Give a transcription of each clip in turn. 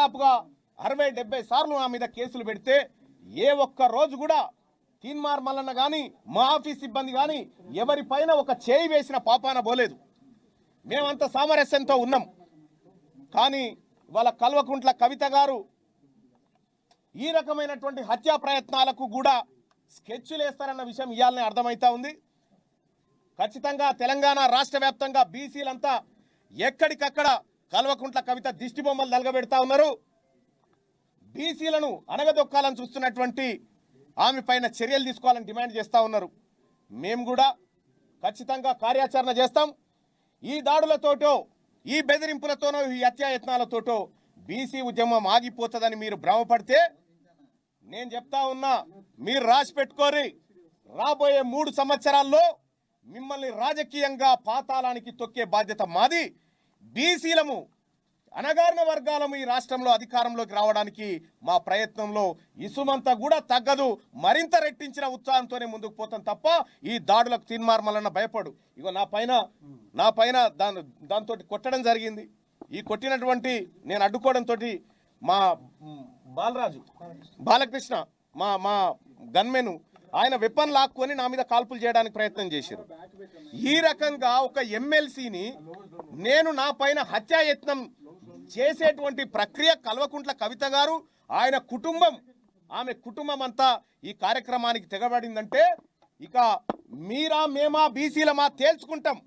దాదాపుగా 60-70 సార్లు నా మీద కేసులు పెడితే ఏ ఒక్క రోజు కూడా తీన్మార్ మల్లన్న కానీ మా ఆఫీస్ సిబ్బంది కానీ ఎవరిపైన ఒక చేయి వేసిన పాపాన పోలేదు. మేమంత సామరస్యంతో ఉన్నాం. కానీ వాళ్ళ కల్వకుంట్ల కవిత గారు ఈ రకమైనటువంటి హత్యా ప్రయత్నాలకు కూడా స్కెచ్లు వేస్తారన్న విషయం ఇయాలనే అర్థమవుతా ఉంది. ఖచ్చితంగా తెలంగాణ రాష్ట్ర వ్యాప్తంగా బీసీలంతా ఎక్కడికక్కడ కల్వకుంట్ల కవిత దిష్టి బొమ్మలు నలగబెడతా ఉన్నారు. బీసీలను అనగదొక్కాలని చూస్తున్నటువంటి ఆమె పైన చర్యలు తీసుకోవాలని డిమాండ్ చేస్తూ ఉన్నారు. మేము కూడా ఖచ్చితంగా కార్యాచరణ చేస్తాం. ఈ దాడులతోటో ఈ బెదిరింపులతోనో ఈ హత్యాయత్నాలతోటో బీసీ ఉద్యమం ఆగిపోతుందని మీరు భ్రమపడితే నేను చెప్తా ఉన్నా, మీరు రాసి పెట్టుకోరి. రాబోయే 3 సంవత్సరాల్లో మిమ్మల్ని రాజకీయంగా పాతాళానికి తొక్కే బాధ్యత మాది. బీసీలము అణగారిన వర్గాలము ఈ రాష్ట్రంలో అధికారంలోకి రావడానికి మా ప్రయత్నంలో ఇసుమంతా కూడా తగ్గదు. మరింత రెట్టించిన ఉత్సాహంతోనే ముందుకు పోతాం తప్ప ఈ దాడులకు తీన్మార్ మల్లన్న భయపడు. ఇగో నా పైన దాంతో కొట్టడం జరిగింది. ఈ కొట్టినటువంటి నేను అడ్డుకోవడంతో మా బాలకృష్ణ మా గన్మెను ఆయన వెపన్ లాక్కొని నా మీద కాల్పులు చేయడానికి ప్రయత్నం చేశారు. ఈ రకంగా ఒక ఎమ్మెల్సీని నేను నా పైన హత్యాయత్నం చేసేటువంటి ప్రక్రియ కల్వకుంట్ల కవిత గారు ఆయన కుటుంబం ఆమె కుటుంబం అంతా ఈ కార్యక్రమానికి తెగబడిందంటే ఇక మీరా మేమా బీసీలమా తేల్చుకుంటాం.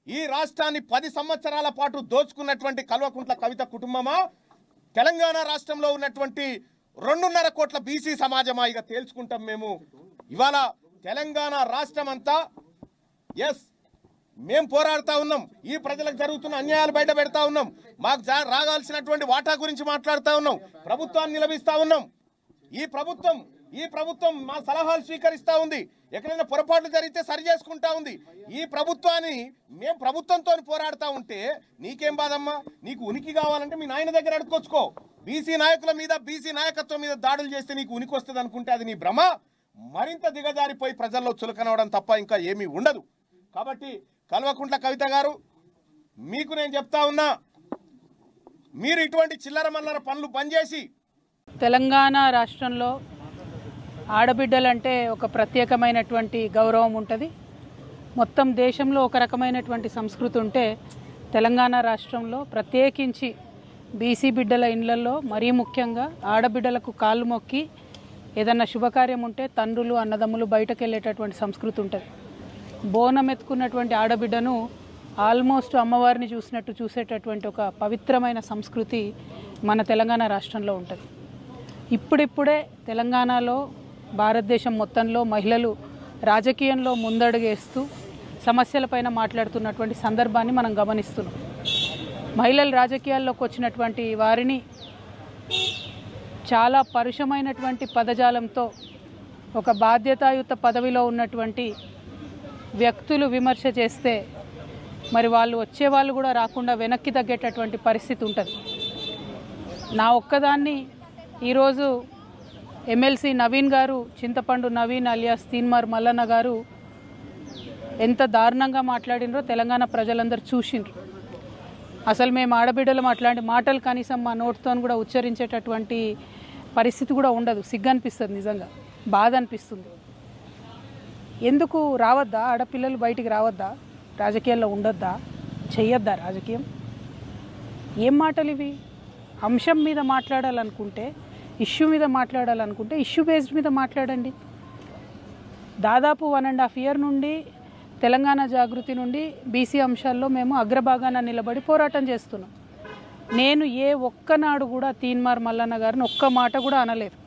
ఈ రాష్ట్రాన్ని 10 సంవత్సరాల పాటు దోచుకున్నటువంటి కల్వకుంట్ల కవిత కుటుంబమా, తెలంగాణ రాష్ట్రంలో ఉన్నటువంటి 2.5 కోట్ల బీసీ సమాజమా ఇక తేల్చుకుంటాం. మేము ఇవాళ తెలంగాణ రాష్ట్రం అంతా మేము పోరాడుతూ ఉన్నాం. ఈ ప్రజలకు జరుగుతున్న అన్యాయాలు బయట పెడతా ఉన్నాం. మాకు రాగాల్సినటువంటి వాటా గురించి మాట్లాడుతూ ఉన్నాం. ప్రభుత్వాన్ని నిలబిస్తా ఉన్నాం. ఈ ప్రభుత్వం మా సలహాలు స్వీకరిస్తూ ఉంది. ఎక్కడైనా పొరపాట్లు జరిగితే సరి చేసుకుంటా ఉంది. ఈ ప్రభుత్వాన్ని మేము ప్రభుత్వంతో పోరాడుతూ ఉంటే నీకేం బాధమ్మా? నీకు ఉనికి కావాలంటే మీ నాయన దగ్గర అడుక్కొచ్చుకో. బీసీ నాయకుల మీద బీసీ నాయకత్వం మీద దాడులు చేస్తే నీకు ఉనికి వస్తుంది అనుకుంటే అది నీ భ్రమ. మరింత దిగజారిపోయి ప్రజల్లో చులకనవడం తప్ప ఇంకా ఏమీ ఉండదు. కాబట్టి కల్వకుంట్ల కవిత గారు మీకు నేను చెప్తా ఉన్నా, మీరు ఇటువంటి చిల్లర మల్లర పనులు పనిచేసి తెలంగాణ రాష్ట్రంలో ఆడబిడ్డలంటే ఒక ప్రత్యేకమైనటువంటి గౌరవం ఉంటుంది. మొత్తం దేశంలో ఒక రకమైనటువంటి సంస్కృతి ఉంటే తెలంగాణ రాష్ట్రంలో ప్రత్యేకించి బీసీ బిడ్డల ఇళ్లలో మరీ ముఖ్యంగా ఆడబిడ్డలకు కాళ్ళు మొక్కి ఏదన్నా శుభకార్యం ఉంటే తండ్రులు అన్నదమ్ములు బయటకు వెళ్ళేటటువంటి సంస్కృతి ఉంటుంది. బోనం ఎత్తుకున్నటువంటి ఆడబిడ్డను ఆల్మోస్ట్ అమ్మవారిని చూసినట్టు చూసేటటువంటి ఒక పవిత్రమైన సంస్కృతి మన తెలంగాణ రాష్ట్రంలో ఉంటుంది. ఇప్పుడిప్పుడే తెలంగాణలో భారతదేశం మొత్తంలో మహిళలు రాజకీయంలో ముందడుగేస్తూ సమస్యలపైన మాట్లాడుతున్నటువంటి సందర్భాన్ని మనం గమనిస్తున్నాం. మహిళలు రాజకీయాల్లోకి వచ్చినటువంటి వారిని చాలా పరుషమైనటువంటి పదజాలంతో ఒక బాధ్యతాయుత పదవిలో ఉన్నటువంటి వ్యక్తులు విమర్శ చేస్తే మరి వాళ్ళు వచ్చేవాళ్ళు కూడా రాకుండా వెనక్కి తగ్గేటటువంటి పరిస్థితి ఉంటుంది. నా ఒక్కదాన్ని ఈరోజు ఎమ్మెల్సీ నవీన్ గారు, చింతపండు నవీన్ అలియాస్ తీన్మార్ మల్లన్న గారు ఎంత దారుణంగా మాట్లాడినరో తెలంగాణ ప్రజలందరూ చూసిండ్రు. అసలు మేము ఆడబిడ్డలు అట్లాంటి మాటలు కనీసం మా నోటితో కూడా ఉచ్చరించేటటువంటి పరిస్థితి కూడా ఉండదు. సిగ్గు అనిపిస్తుంది, నిజంగా బాధ అనిపిస్తుంది. ఎందుకు రావద్దా? ఆడపిల్లలు బయటికి రావద్దా? రాజకీయాల్లో ఉండొద్దా? చెయ్యొద్దా రాజకీయం? ఏం మాటలు ఇవి? అంశం మీద మాట్లాడాలనుకుంటే, ఇష్యూ మీద మాట్లాడాలనుకుంటే ఇష్యూ బేస్డ్ మీద మాట్లాడండి. దాదాపు 1.5 year నుండి తెలంగాణ జాగృతి నుండి బీసీ అంశాల్లో మేము అగ్రభాగాన నిలబడి పోరాటం చేస్తున్నాం. నేను ఏ ఒక్కనాడు కూడా తీన్మార్ మల్లన్న గారిని ఒక్క మాట కూడా అనలేదు.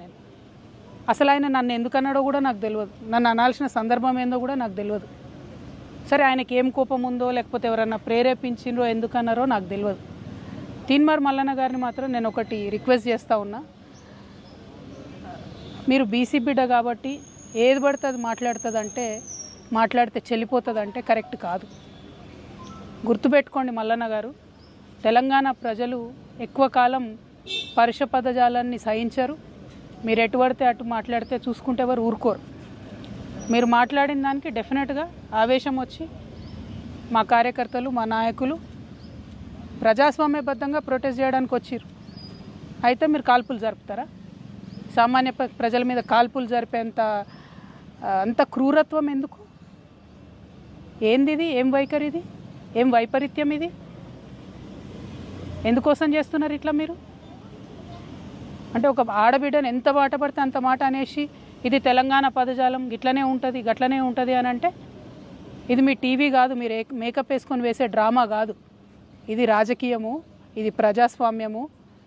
నేను అసలు ఆయన నన్ను ఎందుకు అన్నాడో కూడా నాకు తెలియదు. నన్ను అనాల్సిన సందర్భం ఏందో కూడా నాకు తెలియదు. సరే, ఆయనకి ఏం కోపం ఉందో లేకపోతే ఎవరన్నా ప్రేరేపించిండ్రో ఎందుకన్నారో నాకు తెలియదు. తీన్మార్ మల్లన్న గారిని మాత్రం నేను ఒకటి రిక్వెస్ట్ చేస్తూ ఉన్నా, మీరు బీసీ బిడ్డ కాబట్టి ఏది పడితే అది మాట్లాడితే చెల్లిపోతుందంటే కరెక్ట్ కాదు. గుర్తుపెట్టుకోండి మల్లన్న గారు, తెలంగాణ ప్రజలు ఎక్కువ కాలం పరుష పదజాలాన్ని సహించరు. మీరు ఎటు పడితే అటు మాట్లాడితే చూసుకుంటే ఎవరు ఊరుకోరు. మీరు మాట్లాడిన దానికి డెఫినెట్గా ఆవేశం వచ్చి మా కార్యకర్తలు, మా నాయకులు ప్రజాస్వామ్యబద్ధంగా ప్రొటెస్ట్ చేయడానికి వచ్చిర్రు. అయితే మీరు కాల్పులు జరుపుతారా? సామాన్య ప్రజల మీద కాల్పులు జరిపేంత అంత క్రూరత్వం ఎందుకు? ఏంది ఇది? ఏం వైఖరి ఇది? ఏం వైపరీత్యం ఇది? ఎందుకోసం చేస్తున్నారు ఇట్లా మీరు? అంటే ఒక ఆడబిడ్డను ఎంత మాట పడితే అంత మాట అనేసి ఇది తెలంగాణ పదజాలం ఇట్లనే ఉంటుంది గట్లనే ఉంటుంది అని అంటే ఇది మీ టీవీ కాదు, మీరు మేకప్ వేసుకొని వేసే డ్రామా కాదు. ఇది రాజకీయము, ఇది ప్రజాస్వామ్యము.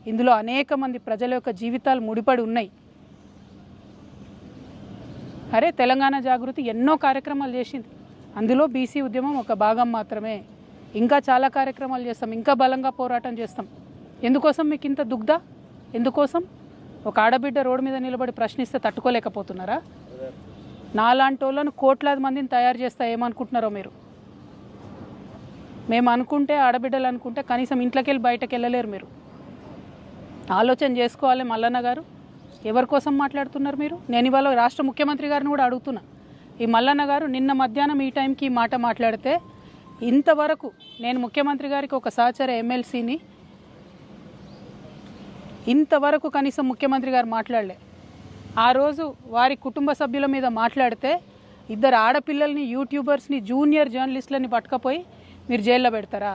ఇందులో అనేక మంది ప్రజల యొక్క జీవితాలు ముడిపడి ఉన్నాయి. అరే తెలంగాణ జాగృతి ఎన్నో కార్యక్రమాలు చేసింది, అందులో బీసీ ఉద్యమం ఒక భాగం మాత్రమే. ఇంకా చాలా కార్యక్రమాలు చేస్తాం, ఇంకా బలంగా పోరాటం చేస్తాం. ఎందుకోసం మీకు ఇంత దుగ్ధ? ఎందుకోసం? ఒక ఆడబిడ్డ రోడ్డు మీద నిలబడి ప్రశ్నిస్తే తట్టుకోలేకపోతున్నారా? నాలాంటి వాళ్ళను కోట్లాది మందిని తయారు చేస్తా ఏమనుకుంటున్నారో మీరు? మేము అనుకుంటే, ఆడబిడ్డలు అనుకుంటే కనీసం ఇంట్లోకి వెళ్ళి బయటకు వెళ్ళలేరు. మీరు ఆలోచన చేసుకోవాలి. మల్లన్న గారు ఎవరి కోసం మాట్లాడుతున్నారు మీరు? నేను ఇవాళ రాష్ట్ర ముఖ్యమంత్రి గారిని కూడా అడుగుతున్నా. ఈ మల్లన్న గారు నిన్న మధ్యాహ్నం ఈ టైంకి ఈ మాట మాట్లాడితే ఇంతవరకు నేను ముఖ్యమంత్రి గారికి ఒక సహచర ఎమ్మెల్సీని ఇంతవరకు కనీసం ముఖ్యమంత్రి గారు మాట్లాడలే. ఆ రోజు వారి కుటుంబ సభ్యుల మీద మాట్లాడితే ఇద్దరు ఆడపిల్లల్ని, యూట్యూబర్స్ని, జూనియర్ జర్నలిస్టులని పట్టుకపోయి మీరు జైల్లో పెడతారా?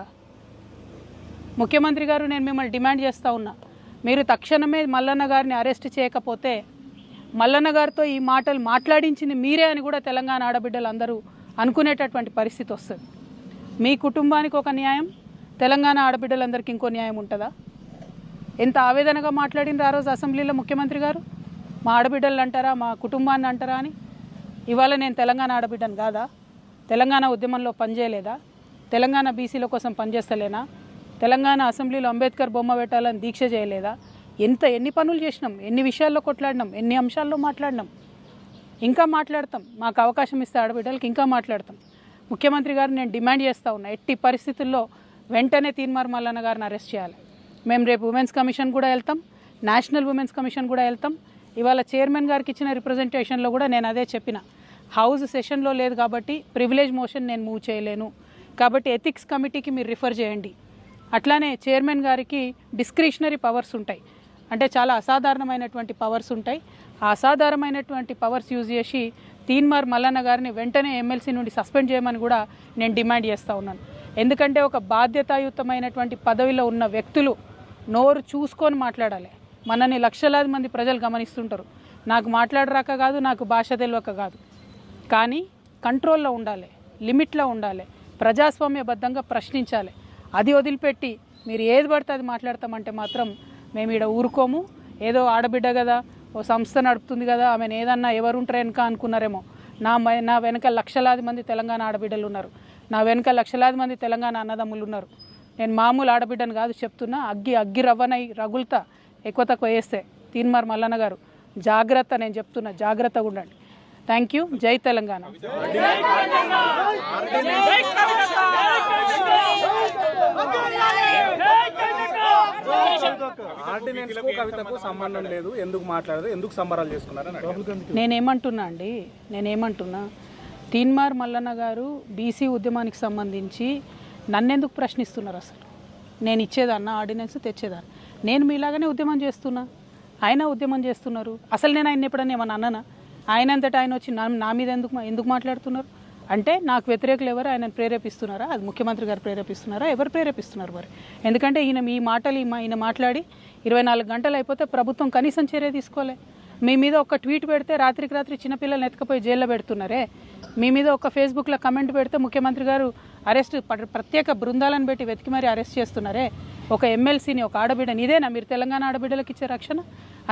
ముఖ్యమంత్రి గారు నేను మిమ్మల్ని డిమాండ్ చేస్తూ ఉన్నా, మీరు తక్షణమే మల్లన్న గారిని అరెస్ట్ చేయకపోతే మల్లన్న గారితో ఈ మాటలు మాట్లాడించింది మీరే అని కూడా తెలంగాణ ఆడబిడ్డలు అందరూ అనుకునేటటువంటి పరిస్థితి వస్తుంది. మీ కుటుంబానికి ఒక న్యాయం, తెలంగాణ ఆడబిడ్డలందరికీ ఇంకో న్యాయం ఉంటుందా? ఎంత ఆవేదనగా మాట్లాడినారు ఆ రోజు అసెంబ్లీలో ముఖ్యమంత్రి గారు. మా ఆడబిడ్డలు అంటారా, మా కుటుంబాన్ని అంటారా అని. ఇవాళ నేను తెలంగాణ ఆడబిడ్డను కాదా? తెలంగాణ ఉద్యమంలో పనిచేయలేదా? తెలంగాణ బీసీల కోసం పనిచేస్తలేనా? తెలంగాణ అసెంబ్లీలో అంబేద్కర్ బొమ్మ పెట్టాలని దీక్ష చేయలేదా? ఎన్ని పనులు చేసినాం, ఎన్ని విషయాల్లో కొట్లాడినాం, ఎన్ని అంశాల్లో మాట్లాడినాం, ఇంకా మాట్లాడతాం. మాకు అవకాశం ఇస్తే ఆడబిడ్డలకి ఇంకా మాట్లాడతాం. ముఖ్యమంత్రి గారు నేను డిమాండ్ చేస్తూ ఉన్నా, ఎట్టి పరిస్థితుల్లో వెంటనే తీన్మార్ మల్లన్న గారిని అరెస్ట్ చేయాలి. మేము రేపు ఉమెన్స్ కమిషన్ కూడా వెళ్తాం, నేషనల్ ఉమెన్స్ కమిషన్ కూడా వెళ్తాం. ఇవాళ చైర్మన్ గారికి ఇచ్చిన రిప్రజెంటేషన్లో కూడా నేను అదే చెప్పిన, హౌస్ సెషన్లో లేదు కాబట్టి ప్రివిలేజ్ మోషన్ నేను మూవ్ చేయలేను, కాబట్టి ఎథిక్స్ కమిటీకి మీరు రిఫర్ చేయండి. అట్లానే చైర్మన్ గారికి డిస్క్రిషనరీ పవర్స్ ఉంటాయి, అంటే చాలా అసాధారణమైనటువంటి పవర్స్ ఉంటాయి. ఆ అసాధారణమైనటువంటి పవర్స్ యూజ్ చేసి తీన్మార్ మల్లన్న గారిని వెంటనే ఎమ్మెల్సీ నుండి సస్పెండ్ చేయమని కూడా నేను డిమాండ్ చేస్తూ ఉన్నాను. ఎందుకంటే ఒక బాధ్యతాయుతమైనటువంటి పదవిలో ఉన్న వ్యక్తులు నోరు చూసుకొని మాట్లాడాలి. మనని లక్షలాది మంది ప్రజలు గమనిస్తుంటారు. నాకు మాట్లాడరాక కాదు, నాకు భాష తెలియక కాదు, కానీ కంట్రోల్లో ఉండాలి, లిమిట్లో ఉండాలి, ప్రజాస్వామ్యబద్ధంగా ప్రశ్నించాలి. అది వదిలిపెట్టి మీరు ఏది పడితే అది మాట్లాడతామంటే మాత్రం మేము ఇక్కడ ఊరుకోము. ఏదో ఆడబిడ్డ కదా, ఓ సంస్థ నడుపుతుంది కదా, ఆమెను ఏదన్నా ఎవరుంటారు వెనక అనుకున్నారేమో. నా వెనక లక్షలాది మంది తెలంగాణ ఆడబిడ్డలు ఉన్నారు, నా వెనక లక్షలాది మంది తెలంగాణ అన్నదమ్ములు ఉన్నారు. నేను మామూలు ఆడబిడ్డను కాదు చెప్తున్నా. అగ్గి రవ్వనై రగులుతా ఎక్కువ తక్కువ వేస్తే. తీన్మార్ మల్లన్న గారు జాగ్రత్త, నేను చెప్తున్నా, జాగ్రత్తగా ఉండండి. Thank you. జై తెలంగాణ. ఆర్డినెన్స్కు కవితకు సంబంధం లేదు, ఎందుకు మాట్లాడదు, ఎందుకు సంబరాలు చేసుకున్నారని నేనేమంటున్నా తీన్మార్ మల్లన్న గారు బీసీ ఉద్యమానికి సంబంధించి నన్నెందుకు ప్రశ్నిస్తున్నారు? అసలు నేను ఇచ్చేదాన్న ఆర్డినెన్స్ తెచ్చేదాన్ని. నేను మీలాగానే ఉద్యమం చేస్తున్నా, ఆయన ఉద్యమం చేస్తున్నారు. అసలు నేను ఆయన ఎప్పుడన్నా ఏమన్నా అన్నానా? ఆయన అంతటా ఆయన వచ్చి నా మీద ఎందుకు మాట్లాడుతున్నారు అంటే నాకు వ్యతిరేకులు ఎవరు ఆయనను ప్రేరేపిస్తున్నారా? అది ముఖ్యమంత్రి గారు ప్రేరేపిస్తున్నారా? ఎవరు ప్రేరేపిస్తున్నారు మరి? ఎందుకంటే ఈయన మాట్లాడి 24 గంటలు అయిపోతే ప్రభుత్వం కనీసం చర్య తీసుకోలే. మీ మీద ఒక ట్వీట్ పెడితే రాత్రికి రాత్రి చిన్నపిల్లల్ని ఎత్తుకపోయి జైల్లో పెడుతున్నారే. మీ మీద ఒక ఫేస్బుక్లో కమెంట్ పెడితే ముఖ్యమంత్రి గారు అరెస్ట్ ప్రత్యేక బృందాలను పెట్టి వెతికి మరీ అరెస్ట్ చేస్తున్నారే. ఒక ఎమ్మెల్సీని, ఒక ఆడబిడ్డని. ఇదేనా మీరు తెలంగాణ ఆడబిడ్డలకు ఇచ్చే రక్షణ?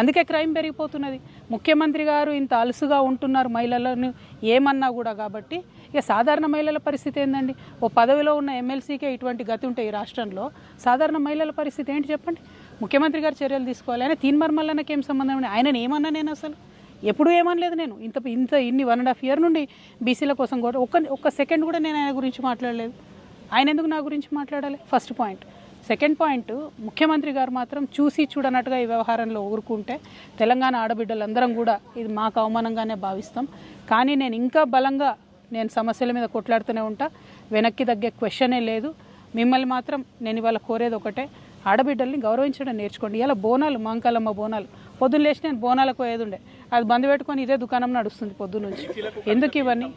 అందుకే క్రైమ్ పెరిగిపోతున్నది. ముఖ్యమంత్రి గారు ఇంత అలుసుగా ఉంటున్నారు మహిళలను ఏమన్నా కూడా. కాబట్టి ఇక సాధారణ మహిళల పరిస్థితి ఏందండి? ఓ పదవిలో ఉన్న ఎమ్మెల్సీకే ఇటువంటి గతి ఉంటే ఈ రాష్ట్రంలో సాధారణ మహిళల పరిస్థితి ఏంటి చెప్పండి? ముఖ్యమంత్రి గారు చర్యలు తీసుకోవాలి. ఆయన తీన్మార్ మల్లన్నకి ఏం సంబంధం ఉంది? ఆయనను ఏమన్నా నేను అసలు ఎప్పుడూ ఏమనలేదు. నేను ఇన్ని 1.5 years నుండి బీసీల కోసం కూడా ఒక్క సెకండ్ కూడా నేను ఆయన గురించి మాట్లాడలేదు. ఆయన ఎందుకు నా గురించి మాట్లాడాలి? First point. సెకండ్ పాయింట్, ముఖ్యమంత్రి గారు మాత్రం చూసి చూడనట్టుగా ఈ వ్యవహారంలో ఊరుకుంటే తెలంగాణ ఆడబిడ్డలందరం కూడా ఇది మాకు అవమానంగానే భావిస్తాం. కానీ నేను ఇంకా బలంగా సమస్యల మీద కొట్లాడుతూనే ఉంటా. వెనక్కి తగ్గే క్వశ్చనే లేదు. మిమ్మల్ని మాత్రం నేను ఇవాళ కోరేది ఒకటే, ఆడబిడ్డల్ని గౌరవించడం నేర్చుకోండి. ఇలా బోనాలు మాంకాలమ్మ బోనాలు పొద్దున్న లేచి నేను బోనాలకు పోయేది ఉండే, అది బంద్ పెట్టుకొని ఇదే దుకాణం నడుస్తుంది పొద్దున్న నుంచి. ఎందుకు ఇవన్నీ?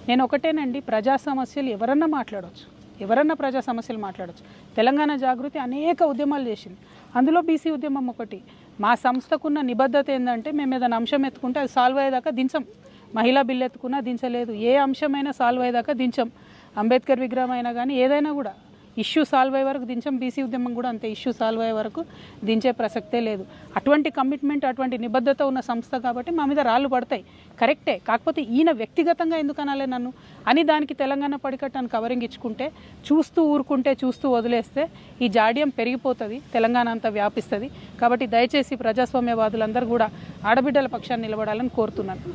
నేను ఒకటేనండి, ప్రజా సమస్యలు ఎవరన్నా మాట్లాడవచ్చు, ఎవరన్నా ప్రజా సమస్యలు మాట్లాడవచ్చు. తెలంగాణ జాగృతి అనేక ఉద్యమాలు చేసింది, అందులో బీసీ ఉద్యమం ఒకటి. మా సంస్థకున్న నిబద్ధత ఏంటంటే మేము ఏదైనా అంశం ఎత్తుకుంటే అది సాల్వ్ అయ్యేదాకా దించం. మహిళా బిల్లు ఎత్తుకున్నా దించలేదు, ఏ అంశమైనా సాల్వ్ అయ్యేదాకా దించం. అంబేద్కర్ విగ్రహం అయినా కానీ ఏదైనా కూడా ఇష్యూ సాల్వ్ అయ్యే వరకు దించం. బీసీ ఉద్యమం కూడా అంతే, ఇష్యూ సాల్వ్ అయ్యే వరకు దించే ప్రసక్తే లేదు. అటువంటి కమిట్మెంట్, అటువంటి నిబద్ధత ఉన్న సంస్థ కాబట్టి మా మీద రాళ్ళు పడతాయి, కరెక్టే. కాకపోతే ఈయన వ్యక్తిగతంగా ఎందుకు అనాలే నన్ను అని దానికి తెలంగాణ పడికట్టాను కవరింగ్ ఇచ్చుకుంటే, చూస్తూ ఊరుకుంటే, చూస్తూ వదిలేస్తే ఈ జాడ్యం పెరిగిపోతుంది, తెలంగాణ అంతా వ్యాపిస్తుంది. కాబట్టి దయచేసి ప్రజాస్వామ్యవాదులందరూ కూడా ఆడబిడ్డల పక్షాన్ని నిలబడాలని కోరుతున్నాను.